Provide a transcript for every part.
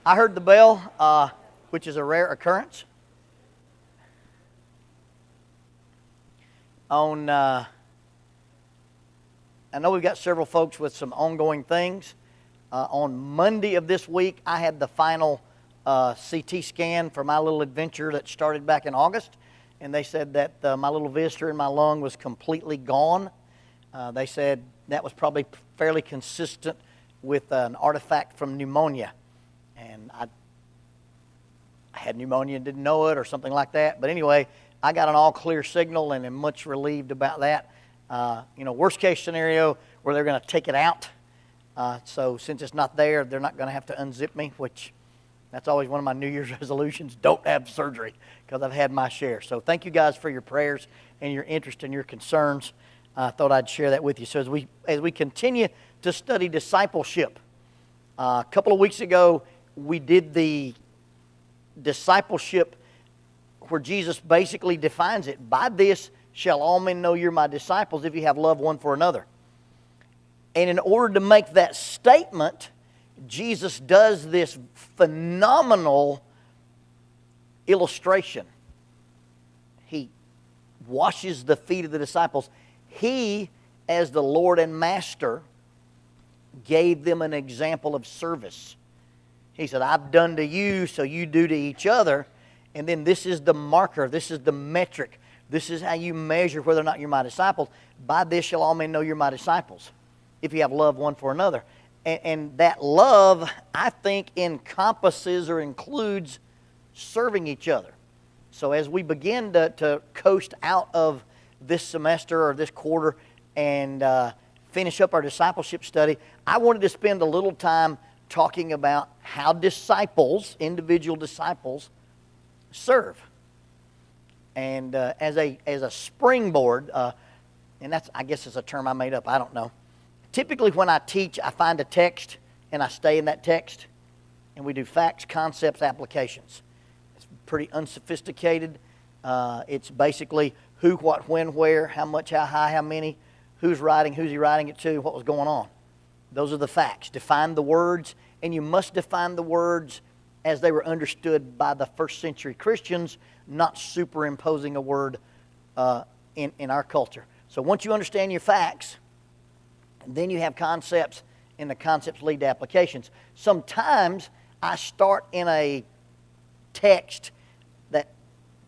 I heard the bell, which is a rare occurrence. I know we've got several folks with some ongoing things. On Monday of this week, I had the final CT scan for my little adventure that started back in August. And they said that my little visitor in my lung was completely gone. They said that was probably fairly consistent with an artifact from pneumonia. And I had pneumonia and didn't know it or something like that. But anyway, I got an all-clear signal and am much relieved about that. Worst case scenario where they're going to take it out. So since it's not there, they're not going to have to unzip me, which that's always one of my New Year's resolutions. Don't have surgery, because I've had my share. So thank you guys for your prayers and your interest and your concerns. I thought I'd share that with you. So as we continue to study discipleship, a couple of weeks ago we did the discipleship where Jesus basically defines it. By this shall all men know you're my disciples if you have love one for another. And in order to make that statement, Jesus does this phenomenal illustration. He washes the feet of the disciples. He, as the Lord and Master, gave them an example of service. He said, I've done to you, so you do to each other. And then this is the marker. This is the metric. This is how you measure whether or not you're my disciples. By this shall all men know you're my disciples, if you have love one for another. And that love, I think, encompasses or includes serving each other. So as we begin to coast out of this semester or this quarter and finish up our discipleship study, I wanted to spend a little time talking about how disciples, individual disciples, serve. And as a springboard, and that's, I guess, is a term I made up, I don't know. Typically when I teach, I find a text and I stay in that text, and we do facts, concepts, applications. It's pretty unsophisticated. It's basically who, what, when, where, how much, how high, how many, who's writing it to, what was going on. Those are the facts. Define the words, and you must define the words as they were understood by the first century Christians, not superimposing a word in our culture. So once you understand your facts, then you have concepts, and the concepts lead to applications. Sometimes I start in a text that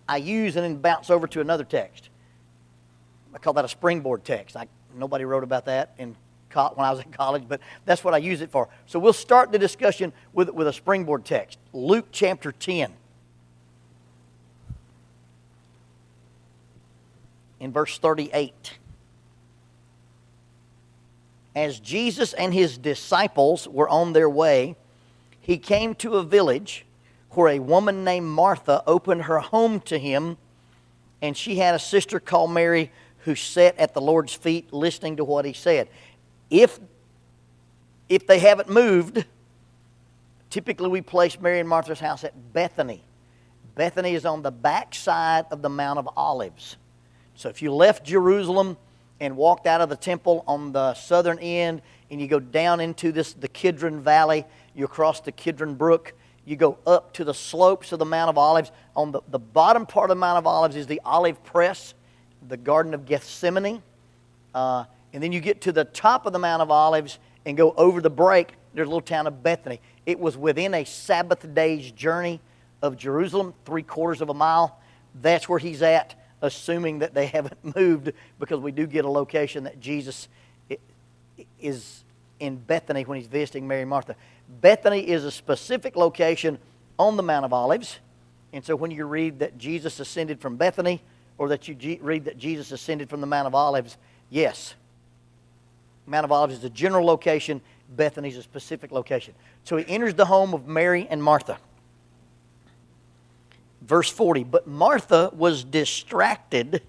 I use and then bounce over to another text. I call that a springboard text. Nobody wrote about that when I was in college, but that's what I use it for. So we'll start the discussion with a springboard text. Luke chapter 10. In verse 38. As Jesus and his disciples were on their way, he came to a village where a woman named Martha opened her home to him, and she had a sister called Mary who sat at the Lord's feet listening to what he said. If they haven't moved, typically we place Mary and Martha's house at Bethany. Bethany is on the backside of the Mount of Olives. So if you left Jerusalem and walked out of the temple on the southern end, and you go down into the Kidron Valley, you cross the Kidron Brook, you go up to the slopes of the Mount of Olives. On the bottom part of the Mount of Olives is the olive press, the Garden of Gethsemane. And then you get to the top of the Mount of Olives and go over the break, there's a little town of Bethany. It was within a Sabbath day's journey of Jerusalem, 3/4 of a mile. That's where he's at, assuming that they haven't moved, because we do get a location that Jesus is in Bethany when he's visiting Mary and Martha. Bethany is a specific location on the Mount of Olives. And so when you read that Jesus ascended from Bethany, or that you read that Jesus ascended from the Mount of Olives, yes. Mount of Olives is a general location. Bethany is a specific location. So he enters the home of Mary and Martha. Verse 40, but Martha was distracted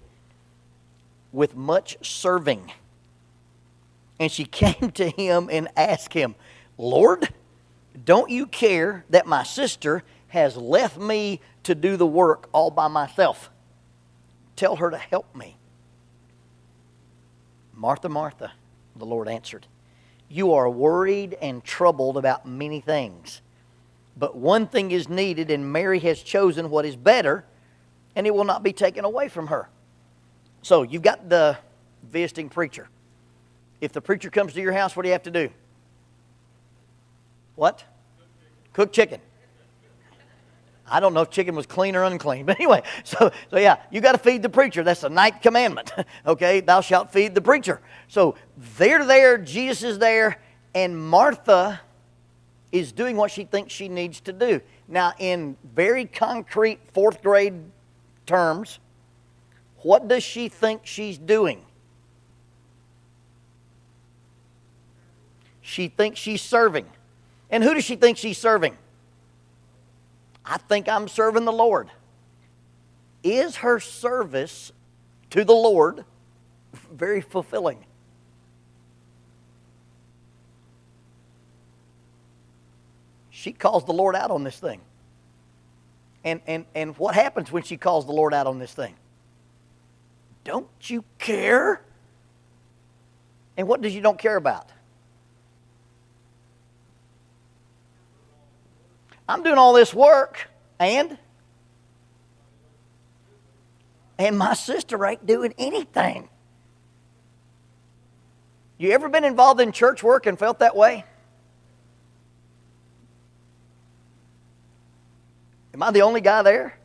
with much serving. And she came to him and asked him, Lord, don't you care that my sister has left me to do the work all by myself? Tell her to help me. Martha, Martha, the Lord answered, you are worried and troubled about many things, But one thing is needed, and Mary has chosen what is better, and it will not be taken away from her. So you've got the visiting preacher. If the preacher comes to your house, what do you have to do? What? Cook chicken. I don't know if chicken was clean or unclean. But anyway, so yeah, you got to feed the preacher. That's the 9th commandment. Okay, thou shalt feed the preacher. So they're there, Jesus is there, and Martha is doing what she thinks she needs to do. Now, in very concrete 4th grade terms, what does she think she's doing? She thinks she's serving. And who does she think she's serving? I think I'm serving the Lord. Is her service to the Lord very fulfilling? She calls the Lord out on this thing. And what happens when she calls the Lord out on this thing? Don't you care? And what does you don't care about? I'm doing all this work, and my sister ain't doing anything. You ever been involved in church work and felt that way? Am I the only guy there?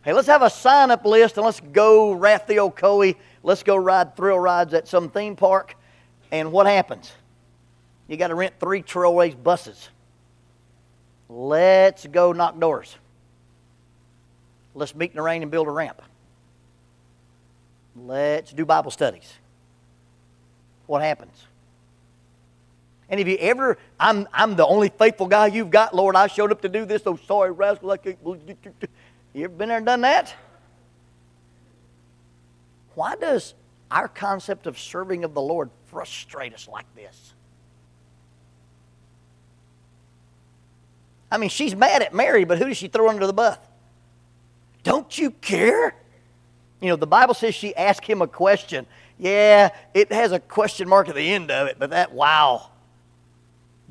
Hey, let's have a sign-up list and let's go raft the Ocoee. Let's go ride thrill rides at some theme park. And what happens? You got to rent 3 Trailways buses. Let's go knock doors. Let's meet in the rain and build a ramp. Let's do Bible studies. What happens? And if you ever, I'm the only faithful guy you've got, Lord, I showed up to do this, oh sorry rascal. You ever been there and done that? Why does our concept of serving of the Lord frustrate us like this? I mean, she's mad at Mary, but who does she throw under the bus? Don't you care? You know, the Bible says she asked him a question. Yeah, it has a question mark at the end of it, but that, wow.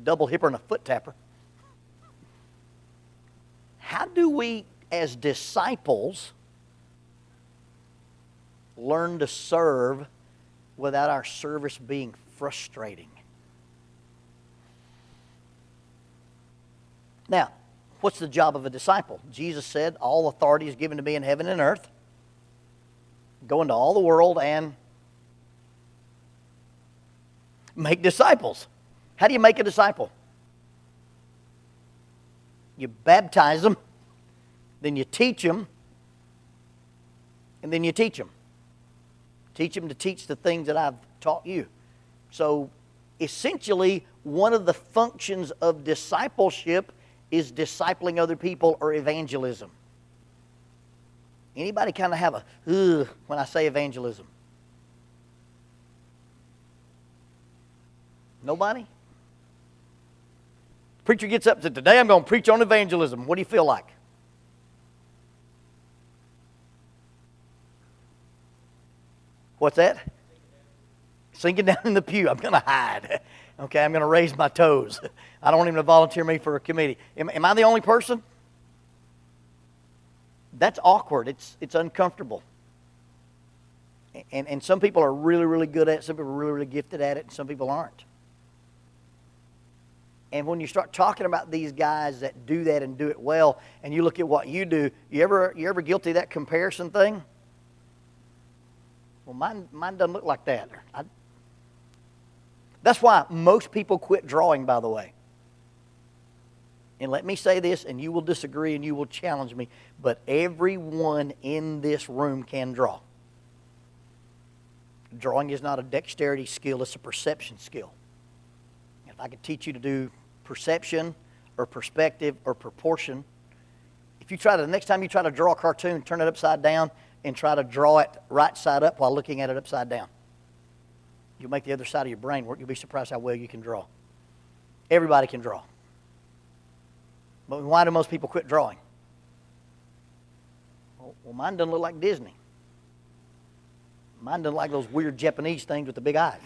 Double hipper and a foot tapper. How do we, as disciples, learn to serve without our service being frustrating? Now, what's the job of a disciple? Jesus said, all authority is given to me in heaven and earth. Go into all the world and make disciples. How do you make a disciple? You baptize them, then you teach them, and then you teach them. Teach them to teach the things that I've taught you. So, essentially, one of the functions of discipleship is discipling other people or evangelism. Anybody kind of have a ugh when I say evangelism? Nobody? Preacher gets up and says, today I'm going to preach on evangelism. What do you feel like? What's that? Sinking down in the pew. I'm going to hide. Okay, I'm going to raise my toes. I don't want him to volunteer me for a committee. Am I the only person? That's awkward. It's uncomfortable. And some people are really, really good at it. Some people are really, really gifted at it. And some people aren't. And when you start talking about these guys that do that and do it well, and you look at what you do, you ever guilty of that comparison thing? Well, mine doesn't look like that. That's why most people quit drawing, by the way. And let me say this, and you will disagree and you will challenge me, but everyone in this room can draw. Drawing is not a dexterity skill, it's a perception skill. If I could teach you to do perception or perspective or proportion, if you try to, the next time you try to draw a cartoon, turn it upside down and try to draw it right side up while looking at it upside down. You'll make the other side of your brain work. You'll be surprised how well you can draw. Everybody can draw. But why do most people quit drawing? Well, mine doesn't look like Disney. Mine doesn't like those weird Japanese things with the big eyes.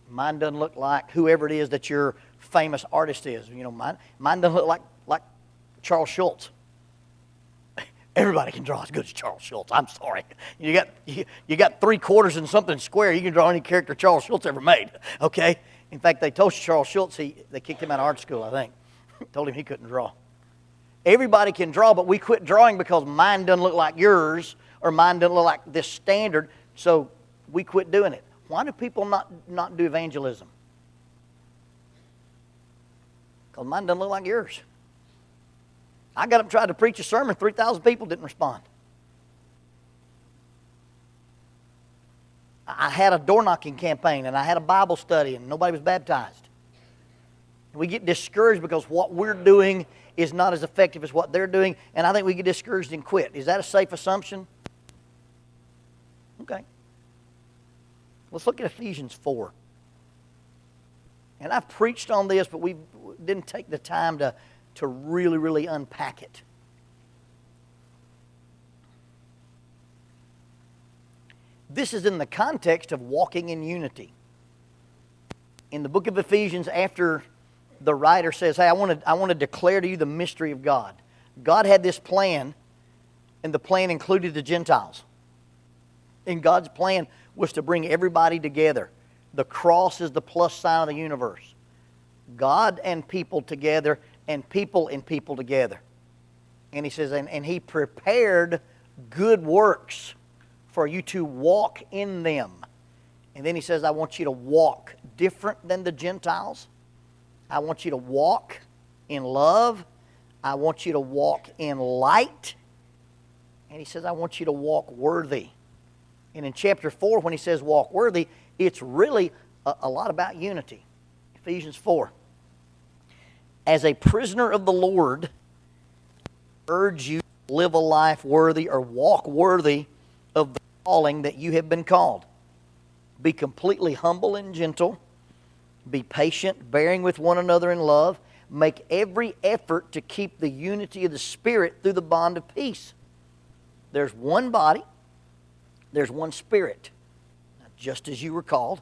Mine doesn't look like whoever it is that you're famous artist is. Mine doesn't look like Charles Schultz. Everybody can draw as good as Charles Schultz. I'm sorry. You got 3 quarters and something square. You can draw any character Charles Schultz ever made. Okay. In fact, they told Charles Schultz they kicked him out of art school. I think told him he couldn't draw. Everybody can draw, but we quit drawing because mine doesn't look like yours, or mine doesn't look like this standard. So we quit doing it. Why do people not do evangelism? Because mine doesn't look like yours. I got up and tried to preach a sermon. 3,000 people didn't respond. I had a door knocking campaign, and I had a Bible study, and nobody was baptized. We get discouraged because what we're doing is not as effective as what they're doing, and I think we get discouraged and quit. Is that a safe assumption? Okay. Let's look at Ephesians 4. And I've preached on this, but we didn't take the time to really, really unpack it. This is in the context of walking in unity. In the book of Ephesians, after the writer says, hey, I want to declare to you the mystery of God. God had this plan, and the plan included the Gentiles. And God's plan was to bring everybody together. The cross is the plus sign of the universe. God and people together, and people and people together. And he says, and he prepared good works for you to walk in them. And then he says, I want you to walk different than the Gentiles. I want you to walk in love. I want you to walk in light. And he says, I want you to walk worthy. And in chapter 4, when he says walk worthy, it's really a lot about unity. Ephesians 4. As a prisoner of the Lord, I urge you to live a life worthy or walk worthy of the calling that you have been called. Be completely humble and gentle. Be patient, bearing with one another in love. Make every effort to keep the unity of the Spirit through the bond of peace. There's one body. There's one Spirit, just as you were called.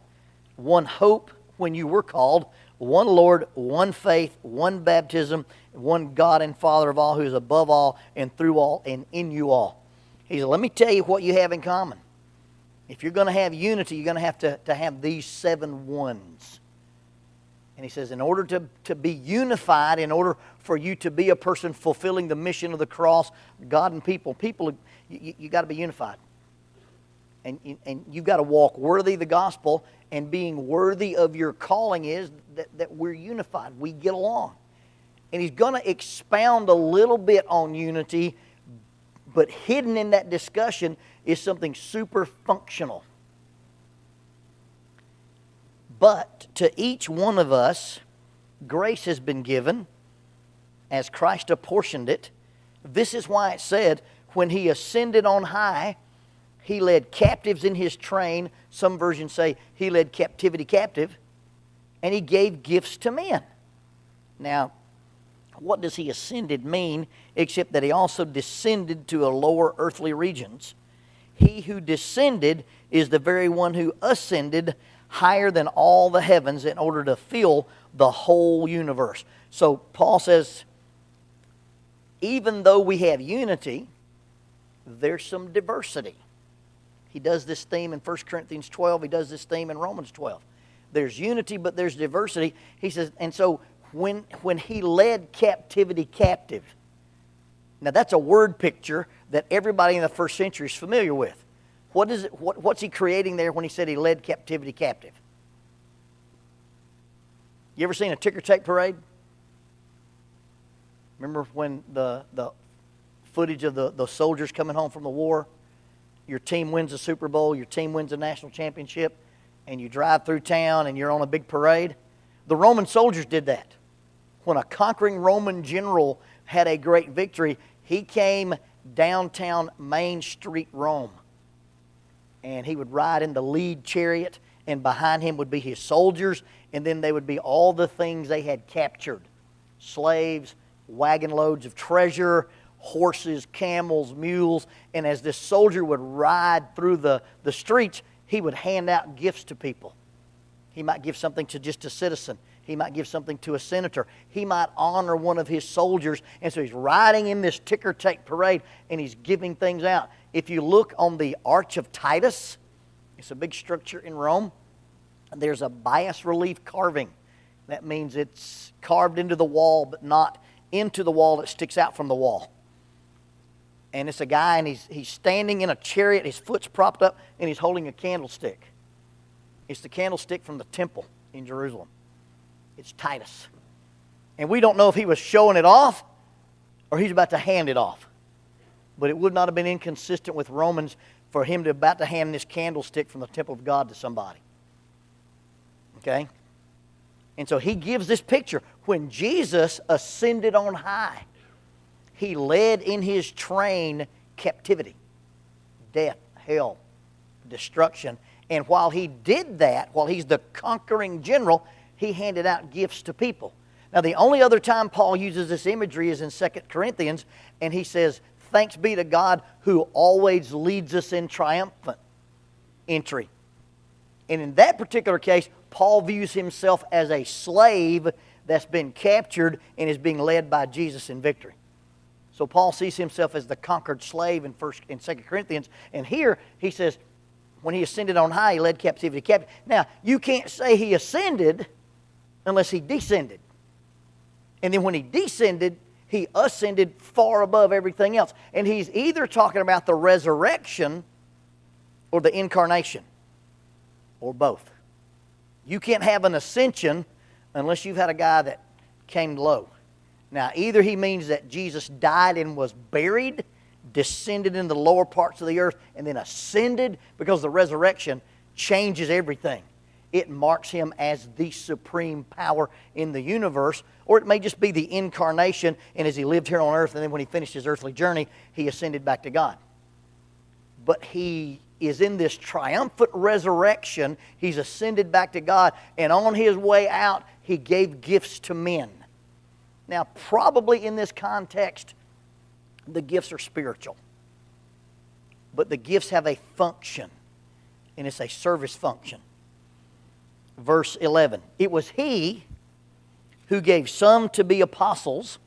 One hope when you were called. One Lord, one faith, one baptism, one God and Father of all, who is above all and through all and in you all. He said, let me tell you what you have in common. If you're going to have unity, you're going to have to have these 7 ones. And he says, in order to be unified, in order for you to be a person fulfilling the mission of the cross, God and people, you got to be unified. And you've got to walk worthy of the gospel, and being worthy of your calling is that we're unified. We get along. And he's going to expound a little bit on unity, but hidden in that discussion is something super functional. But to each one of us, grace has been given as Christ apportioned it. This is why it said, when he ascended on high, he led captives in his train. Some versions say he led captivity captive. And he gave gifts to men. Now, what does he ascended mean, except that he also descended to a lower earthly regions? He who descended is the very one who ascended higher than all the heavens in order to fill the whole universe. So Paul says, even though we have unity, there's some diversity. He does this theme in 1 Corinthians 12. He does this theme in Romans 12. There's unity, but there's diversity. He says, and so when he led captivity captive, now that's a word picture that everybody in the first century is familiar with. What's he creating there when he said he led captivity captive? You ever seen a ticker tape parade? Remember when the footage of the soldiers coming home from the war? Your team wins the Super Bowl, your team wins the national championship, and you drive through town and you're on a big parade. The Roman soldiers did that. When a conquering Roman general had a great victory, he came downtown Main Street, Rome. And he would ride in the lead chariot, and behind him would be his soldiers, and then they would be all the things they had captured. Slaves, wagon loads of treasure, horses, camels, mules. And as this soldier would ride through the streets, he would hand out gifts to people. He might give something to just a citizen. He might give something to a senator. He might honor one of his soldiers. And so he's riding in this ticker-tape parade, and he's giving things out. If you look on the Arch of Titus, it's a big structure in Rome, there's a bas-relief carving. That means it's carved into the wall, but not into the wall. It sticks out from the wall. And it's a guy, and he's standing in a chariot. His foot's propped up, and he's holding a candlestick. It's the candlestick from the temple in Jerusalem. It's Titus. And we don't know if he was showing it off or he's about to hand it off. But it would not have been inconsistent with Romans for him to about to hand this candlestick from the temple of God to somebody. Okay? And so he gives this picture. When Jesus ascended on high, he led in his train captivity, death, hell, destruction. And while he did that, while he's the conquering general, he handed out gifts to people. Now, the only other time Paul uses this imagery is in 2 Corinthians, and he says, "Thanks be to God who always leads us in triumphant entry." And in that particular case, Paul views himself as a slave that's been captured and is being led by Jesus in victory. So Paul sees himself as the conquered slave in 2 Corinthians. And here he says, when he ascended on high, he led captivity captive. Now, you can't say he ascended unless he descended. And then when he descended, he ascended far above everything else. And he's either talking about the resurrection or the incarnation, or both. You can't have an ascension unless you've had a guy that came low. Now, either he means that Jesus died and was buried, descended into the lower parts of the earth, and then ascended, because the resurrection changes everything. It marks him as the supreme power in the universe. Or it may just be the incarnation, and as he lived here on earth, and then when he finished his earthly journey, he ascended back to God. But he is in this triumphant resurrection. He's ascended back to God, and on his way out, he gave gifts to men. Now, probably in this context, the gifts are spiritual. But the gifts have a function, and it's a service function. Verse 11, "It was he who gave some to be apostles,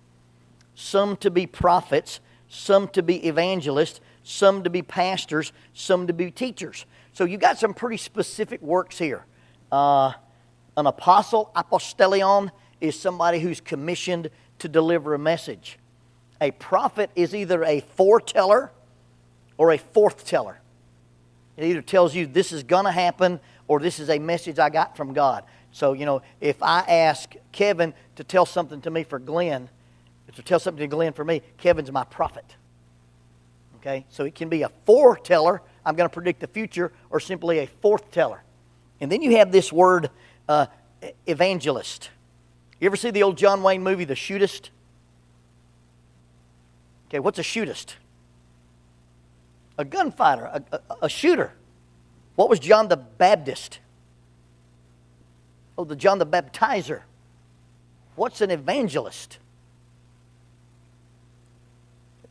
some to be prophets, some to be evangelists, some to be pastors, some to be teachers." So you got some pretty specific works here. An apostle, apostellion, is somebody who's commissioned to deliver a message. A prophet is either a foreteller or a forthteller. It either tells you this is going to happen or this is a message I got from God. So, if I ask Kevin to tell something to me for Glenn, to tell something to Glenn for me, Kevin's my prophet. Okay? So it can be a foreteller, I'm going to predict the future, or simply a forthteller. And then you have this word, evangelist. You ever see the old John Wayne movie, The Shootist? Okay, what's a shootist? A gunfighter, a shooter. What was John the Baptist? Oh, the John the Baptizer. What's an evangelist?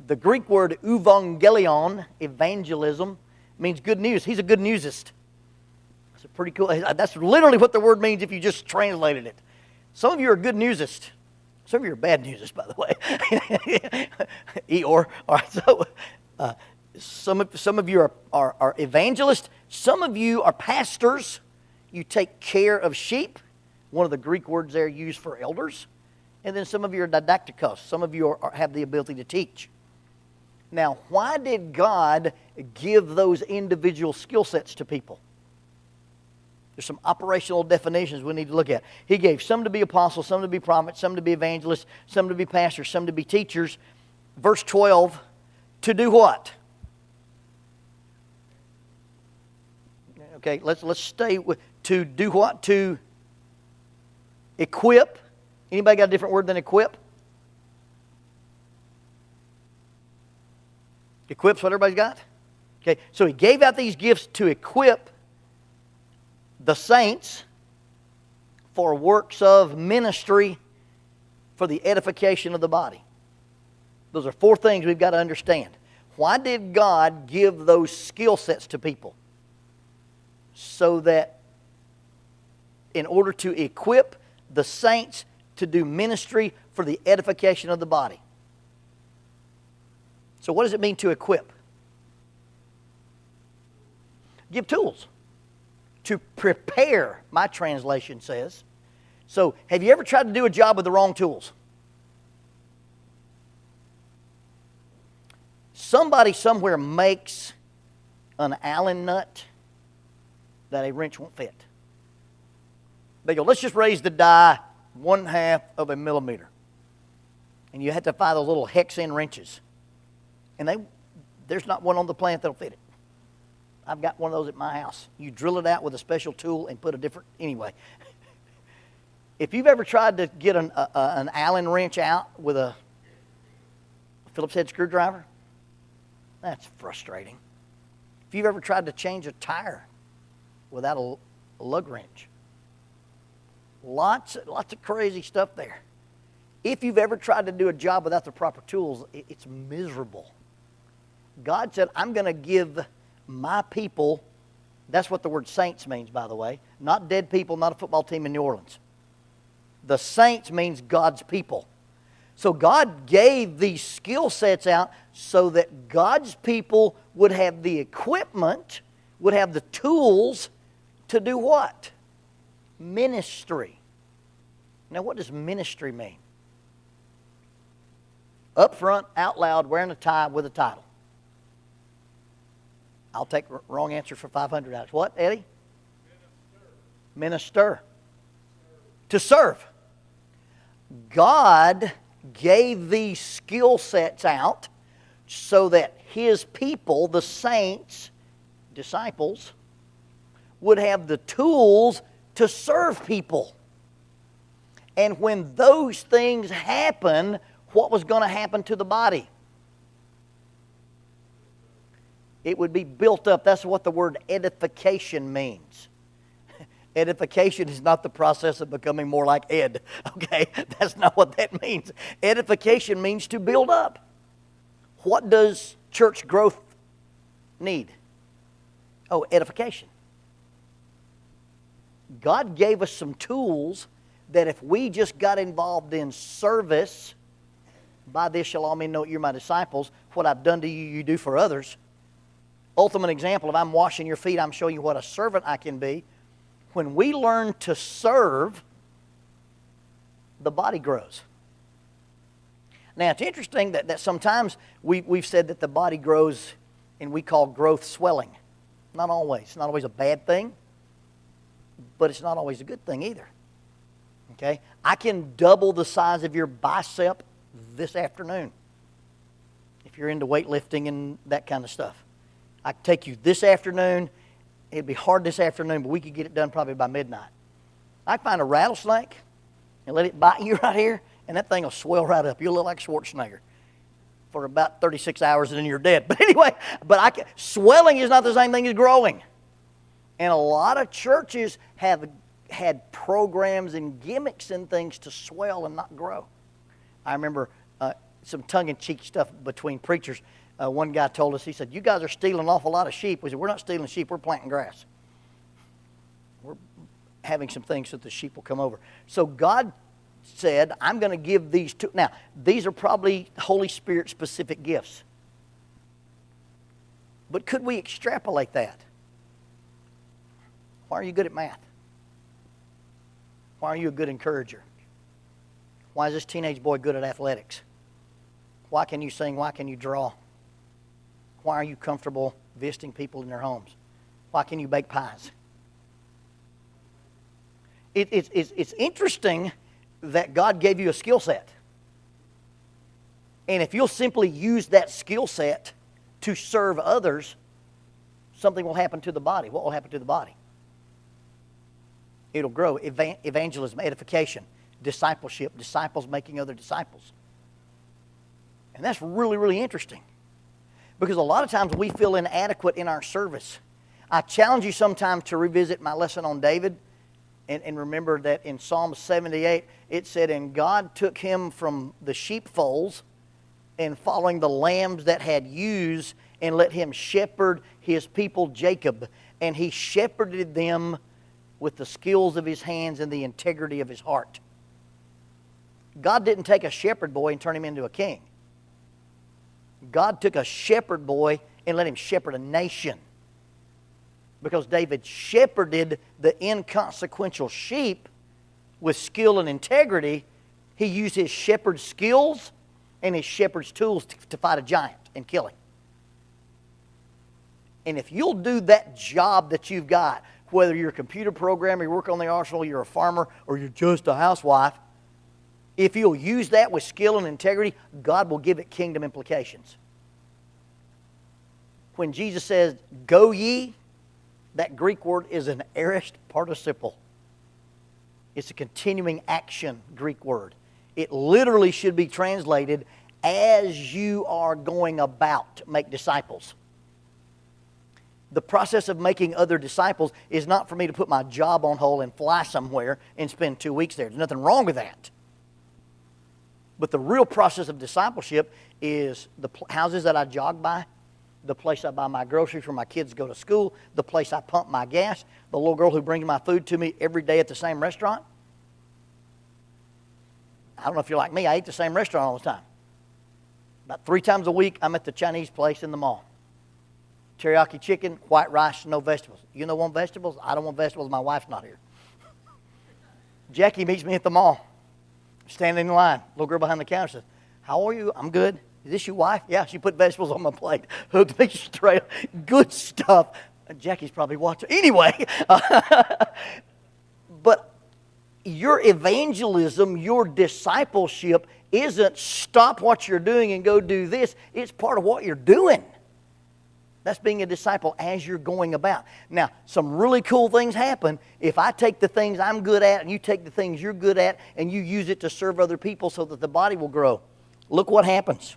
The Greek word evangelion, evangelism, means good news. He's a good newsist. That's pretty cool. That's literally what the word means if you just translated it. Some of you are good newsists. Some of you are bad newsists, by the way. Eeyore. All right, so some of you are evangelists. Some of you are pastors. You take care of sheep. One of the Greek words there used for elders. And then some of you are didactikos. Some of you have the ability to teach. Now, why did God give those individual skill sets to people? There's some operational definitions we need to look at. He gave some to be apostles, some to be prophets, some to be evangelists, some to be pastors, some to be teachers. Verse 12, to do what? Okay, let's stay with to do what? To equip. Anybody got a different word than equip? Equip's what everybody's got? Okay, so he gave out these gifts to equip the saints for works of ministry for the edification of the body. Those are four things we've got to understand. Why did God give those skill sets to people? So that in order to equip the saints to do ministry for the edification of the body. So what does it mean to equip? Give tools. To prepare, my translation says. So have you ever tried to do a job with the wrong tools? Somebody somewhere makes an Allen nut that a wrench won't fit. They go, let's just raise the die 1/2 of a millimeter. And you have to find those little hex-in wrenches. And there's not one on the planet that'll fit it. I've got one of those at my house. You drill it out with a special tool and put a different, anyway. If you've ever tried to get an Allen wrench out with a Phillips head screwdriver, that's frustrating. If you've ever tried to change a tire without a lug wrench, lots of crazy stuff there. If you've ever tried to do a job without the proper tools, it's miserable. God said, I'm going to give my people, that's what the word saints means, by the way, not dead people, not a football team in New Orleans. The saints means God's people. So God gave these skill sets out so that God's people would have the equipment, would have the tools to do what? Ministry. Now, what does ministry mean? Up front, out loud, wearing a tie with a title. I'll take wrong answer for $500. What, Eddie? Minister. To serve. God gave these skill sets out so that His people, the saints, disciples, would have the tools to serve people. And when those things happen, what was going to happen to the body? It would be built up. That's what the word edification means. Edification is not the process of becoming more like Ed. Okay? That's not what that means. Edification means to build up. What does church growth need? Oh, edification. God gave us some tools that if we just got involved in service, by this shall all men know you're my disciples, what I've done to you, you do for others. Ultimate example, if I'm washing your feet, I'm showing you what a servant I can be. When we learn to serve, the body grows. Now, it's interesting that sometimes we've said that the body grows and we call growth swelling. Not always. It's not always a bad thing, but it's not always a good thing either. Okay? I can double the size of your bicep this afternoon if you're into weightlifting and that kind of stuff. I could take you this afternoon. It'd be hard this afternoon, but we could get it done probably by midnight. I could find a rattlesnake and let it bite you right here, and that thing will swell right up. You'll look like Schwarzenegger for about 36 hours, and then you're dead. But anyway, swelling is not the same thing as growing. And a lot of churches have had programs and gimmicks and things to swell and not grow. I remember some tongue-in-cheek stuff between preachers. One guy told us, he said, you guys are stealing an awful lot of sheep. We said, we're not stealing sheep, we're planting grass. We're having some things so the sheep will come over. So God said, I'm going to give these two. Now, these are probably Holy Spirit specific gifts. But could we extrapolate that? Why are you good at math? Why are you a good encourager? Why is this teenage boy good at athletics? Why can you sing? Why can you draw? Why are you comfortable visiting people in their homes? Why can you bake pies? It's interesting that God gave you a skill set. And if you'll simply use that skill set to serve others, something will happen to the body. What will happen to the body? It'll grow. Evangelism, edification, discipleship, disciples making other disciples. And that's really, really interesting. Because a lot of times we feel inadequate in our service. I challenge you sometime to revisit my lesson on David. And remember that in Psalm 78, it said, and God took him from the sheepfolds and following the lambs that had ewes and let him shepherd his people Jacob. And he shepherded them with the skills of his hands and the integrity of his heart. God didn't take a shepherd boy and turn him into a king. God took a shepherd boy and let him shepherd a nation. Because David shepherded the inconsequential sheep with skill and integrity, he used his shepherd's skills and his shepherd's tools to fight a giant and kill him. And if you'll do that job that you've got, whether you're a computer programmer, you work on the arsenal, you're a farmer, or you're just a housewife, if you'll use that with skill and integrity, God will give it kingdom implications. When Jesus says, "Go ye," that Greek word is an aorist participle. It's a continuing action Greek word. It literally should be translated, "as you are going about to make disciples." The process of making other disciples is not for me to put my job on hold and fly somewhere and spend 2 weeks there. There's nothing wrong with that. But the real process of discipleship is the houses that I jog by, the place I buy my groceries for my kids to go to school, the place I pump my gas, the little girl who brings my food to me every day at the same restaurant. I don't know if you're like me, I eat the same restaurant all the time. About 3 times a week, I'm at the Chinese place in the mall. Teriyaki chicken, white rice, no vegetables. You don't want vegetables? I don't want vegetables. My wife's not here. Jackie meets me at the mall. Standing in line. Little girl behind the counter says, "How are you?" "I'm good." "Is this your wife?" "Yeah, she put vegetables on my plate." Hooked me straight. Good stuff. Jackie's probably watching. Anyway. But your evangelism, your discipleship isn't stop what you're doing and go do this. It's part of what you're doing. That's being a disciple as you're going about. Now, some really cool things happen if I take the things I'm good at and you take the things you're good at and you use it to serve other people so that the body will grow. Look what happens.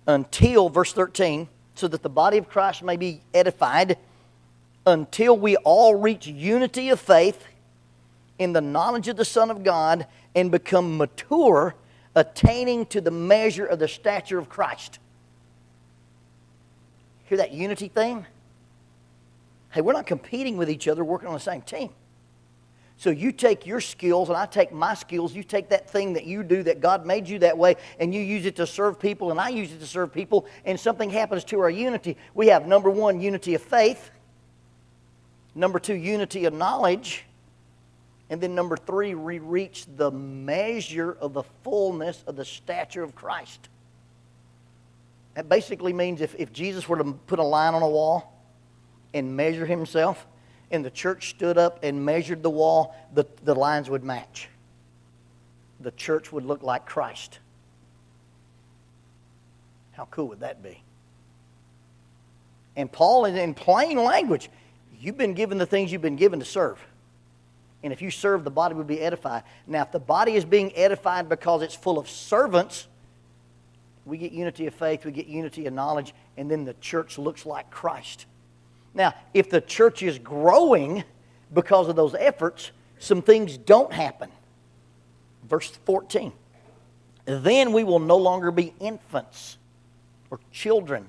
Until, verse 13, so that the body of Christ may be edified, until we all reach unity of faith in the knowledge of the Son of God and become mature, attaining to the measure of the stature of Christ. Hear that unity thing? Hey, we're not competing with each other, working on the same team. So you take your skills and I take my skills. You take that thing that you do that God made you that way and you use it to serve people and I use it to serve people and something happens to our unity. We have number 1, unity of faith. Number 2, unity of knowledge. And then number 3, we reach the measure of the fullness of the stature of Christ. That basically means if Jesus were to put a line on a wall and measure himself, and the church stood up and measured the wall, the lines would match. The church would look like Christ. How cool would that be? And Paul, in plain language, you've been given the things you've been given to serve. And if you serve, the body would be edified. Now, if the body is being edified because it's full of servants, we get unity of faith, we get unity of knowledge, and then the church looks like Christ. Now, if the church is growing because of those efforts, some things don't happen. Verse 14. Then we will no longer be infants or children,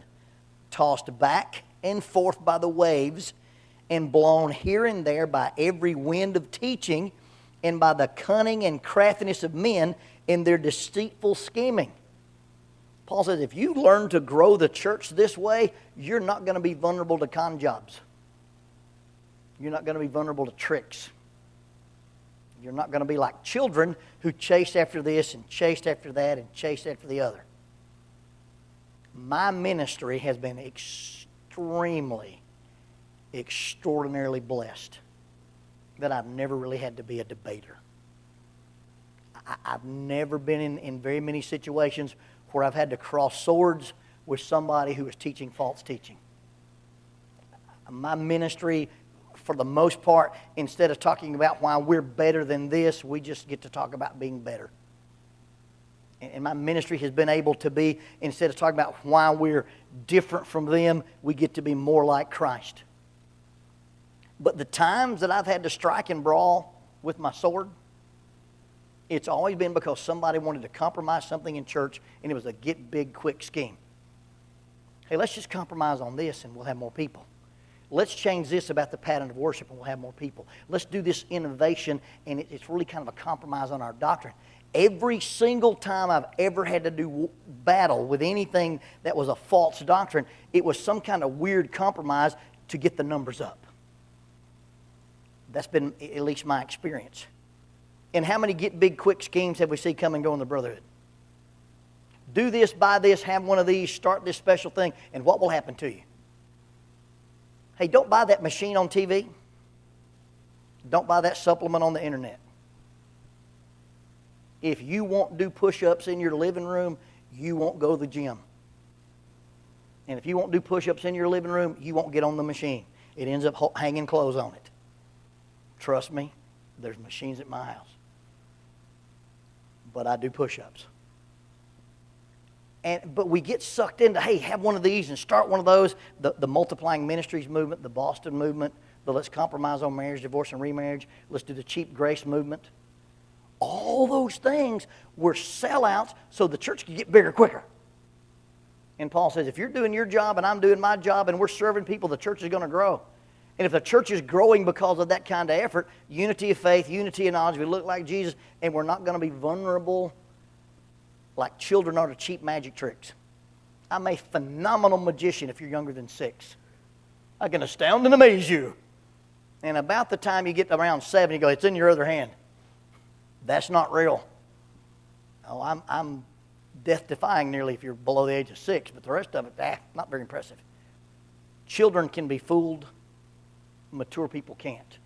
tossed back and forth by the waves, and blown here and there by every wind of teaching and by the cunning and craftiness of men in their deceitful scheming. Paul says if you learn to grow the church this way, you're not going to be vulnerable to con jobs. You're not going to be vulnerable to tricks. You're not going to be like children who chase after this and chased after that and chased after the other. My ministry has been extraordinarily blessed that I've never really had to be a debater. I've never been in very many situations where I've had to cross swords with somebody who is teaching false teaching. My ministry, for the most part, instead of talking about why we're better than this, we just get to talk about being better. And my ministry has been able to be, instead of talking about why we're different from them, we get to be more like Christ. But the times that I've had to strike and brawl with my sword, it's always been because somebody wanted to compromise something in church, and it was a get big quick scheme. Hey, let's just compromise on this and we'll have more people. Let's change this about the pattern of worship and we'll have more people. Let's do this innovation, and it's really kind of a compromise on our doctrine. Every single time I've ever had to do battle with anything that was a false doctrine, it was some kind of weird compromise to get the numbers up. That's been at least my experience. And how many get big quick schemes have we seen come and go in the brotherhood? Do this, buy this, have one of these, start this special thing, and what will happen to you? Hey, don't buy that machine on TV. Don't buy that supplement on the internet. If you won't do push-ups in your living room, you won't go to the gym. And if you won't do push-ups in your living room, you won't get on the machine. It ends up hanging clothes on it. Trust me, there's machines at my house. But I do push-ups. But we get sucked into, hey, have one of these and start one of those. The multiplying ministries movement, the Boston movement, the let's compromise on marriage, divorce, and remarriage. Let's do the cheap grace movement. All those things were sellouts so the church could get bigger quicker. And Paul says, if you're doing your job and I'm doing my job and we're serving people, the church is going to grow. And if the church is growing because of that kind of effort, unity of faith, unity of knowledge, we look like Jesus, and we're not going to be vulnerable like children are to cheap magic tricks. I'm a phenomenal magician if you're younger than 6. I can astound and amaze you. And about the time you get around 7, you go, it's in your other hand. That's not real. Oh, I'm death-defying nearly if you're below the age of 6, but the rest of it, not very impressive. Children can be fooled. Mature people can't.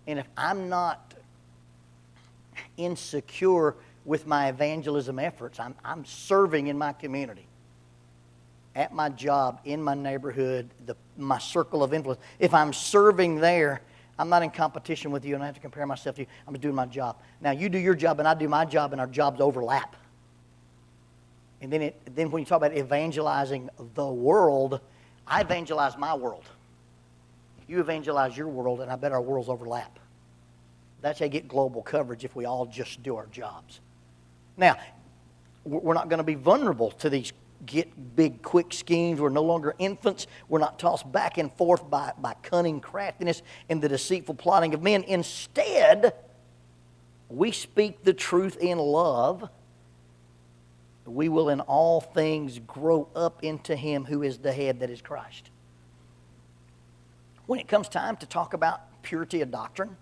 And if I'm not insecure with my evangelism efforts, I'm serving in my community, at my job, in my neighborhood, my circle of influence. If I'm serving there, I'm not in competition with you, and I have to compare myself to you. I'm just doing my job. Now, you do your job, and I do my job, and our jobs overlap. And then when you talk about evangelizing the world, I evangelize my world. You evangelize your world, and I bet our worlds overlap. That's how you get global coverage if we all just do our jobs. Now, we're not going to be vulnerable to these get big, quick schemes. We're no longer infants. We're not tossed back and forth by cunning craftiness and the deceitful plotting of men. Instead, we speak the truth in love. We will in all things grow up into Him who is the head, that is Christ. When it comes time to talk about purity of doctrine,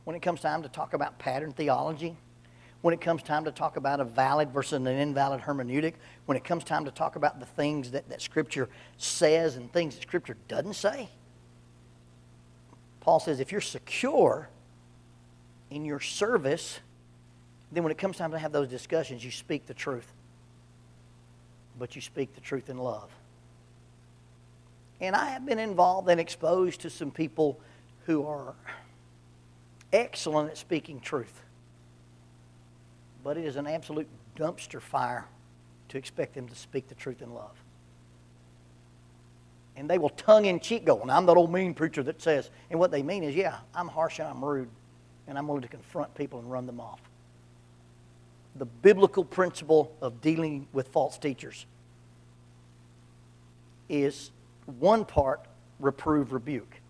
when it comes time to talk about pattern theology, when it comes time to talk about a valid versus an invalid hermeneutic, when it comes time to talk about the things that Scripture says and things that Scripture doesn't say, Paul says if you're secure in your service, then when it comes time to have those discussions, you speak the truth. But you speak the truth in love. And I have been involved and exposed to some people who are excellent at speaking truth. But it is an absolute dumpster fire to expect them to speak the truth in love. And they will tongue-in-cheek go, and I'm that old mean preacher that says, and what they mean is, yeah, I'm harsh and I'm rude, and I'm willing to confront people and run them off. The biblical principle of dealing with false teachers is one part reprove, rebuke.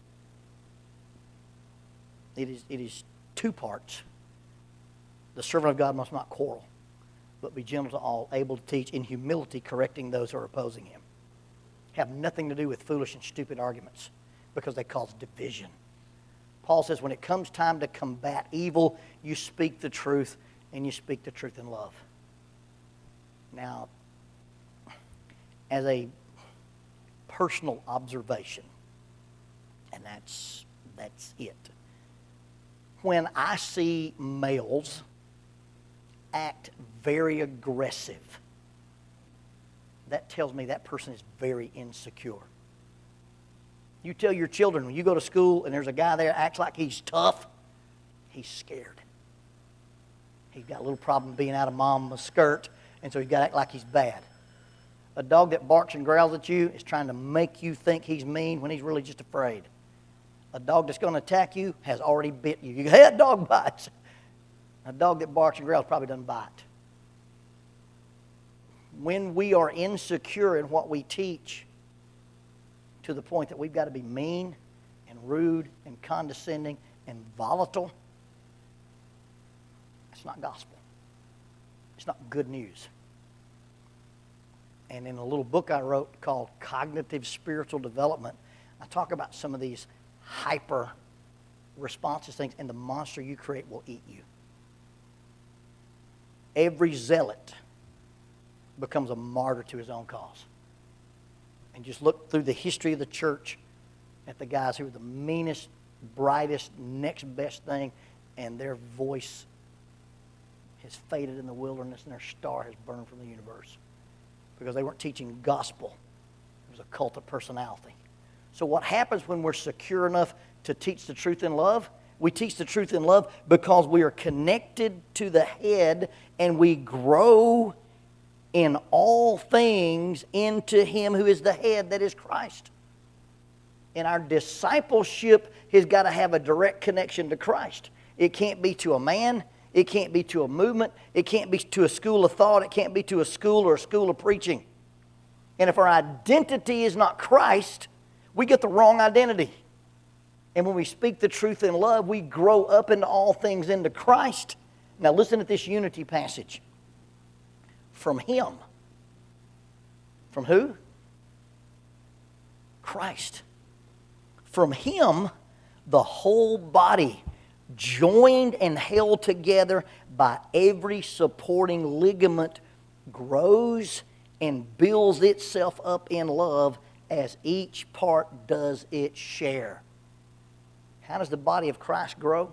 It is 2 parts. The servant of God must not quarrel, but be gentle to all, able to teach, in humility correcting those who are opposing him. Have nothing to do with foolish and stupid arguments, because they cause division. Paul says when it comes time to combat evil, you speak the truth, and you speak the truth in love. Now, as a personal observation, and that's it. When I see males act very aggressive, that tells me that person is very insecure. You tell your children when you go to school and there's a guy there that acts like he's tough, he's scared. He's got a little problem being out of mom's skirt, and so he's got to act like he's bad. A dog that barks and growls at you is trying to make you think he's mean when he's really just afraid. A dog that's going to attack you has already bit you. You go, hey, that dog bites. A dog that barks and growls probably doesn't bite. When we are insecure in what we teach, to the point that we've got to be mean and rude and condescending and volatile, it's not gospel. It's not good news. And in a little book I wrote called Cognitive Spiritual Development, I talk about some of these hyper responses things, and the monster you create will eat you. Every zealot becomes a martyr to his own cause. And just look through the history of the church at the guys who were the meanest, brightest, next best thing, and their voice has faded in the wilderness and their star has burned from the universe because they weren't teaching gospel. It was a cult of personality. So what happens when we're secure enough to teach the truth in love? We teach the truth in love because we are connected to the head and we grow in all things into Him who is the head, that is Christ. And our discipleship has got to have a direct connection to Christ. It can't be to a man. It can't be to a movement. It can't be to a school of thought. It can't be to a school or a school of preaching. And if our identity is not Christ, we get the wrong identity. And when we speak the truth in love, we grow up into all things into Christ. Now listen to this unity passage. From Him. From who? Christ. From Him, the whole body, joined and held together by every supporting ligament, grows and builds itself up in love as each part does its share. How does the body of Christ grow?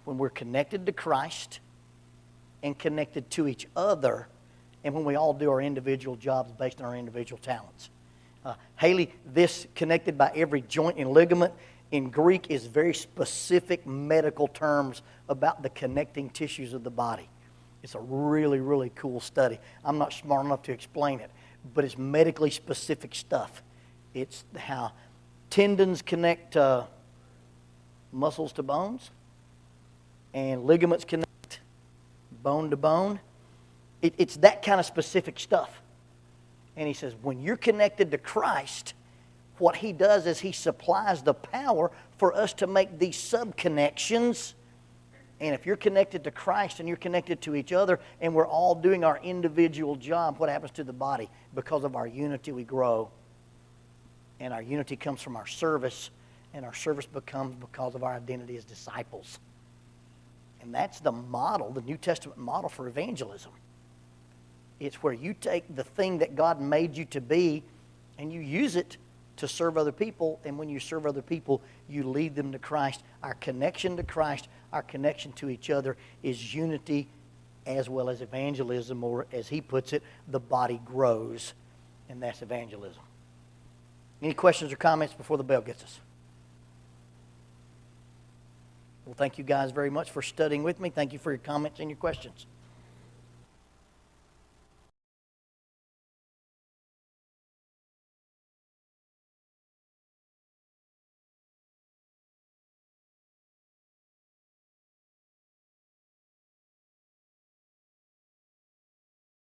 When we're connected to Christ and connected to each other, and when we all do our individual jobs based on our individual talents. Haley, this connected by every joint and ligament in Greek is very specific medical terms about the connecting tissues of the body. It's a really, really cool study. I'm not smart enough to explain it, but it's medically specific stuff. It's how tendons connect muscles to bones, and ligaments connect bone to bone. It's that kind of specific stuff. And he says, when you're connected to Christ, what He does is He supplies the power for us to make these sub-connections. And if you're connected to Christ and you're connected to each other and we're all doing our individual job, what happens to the body? Because of our unity, we grow. And our unity comes from our service, and our service becomes because of our identity as disciples. And that's the model, the New Testament model for evangelism. It's where you take the thing that God made you to be and you use it to serve other people. And when you serve other people, you lead them to Christ. Our connection to Christ, our connection to each other is unity as well as evangelism, or as he puts it, the body grows, and that's evangelism. Any questions or comments before the bell gets us? Well, thank you guys very much for studying with me. Thank you for your comments and your questions.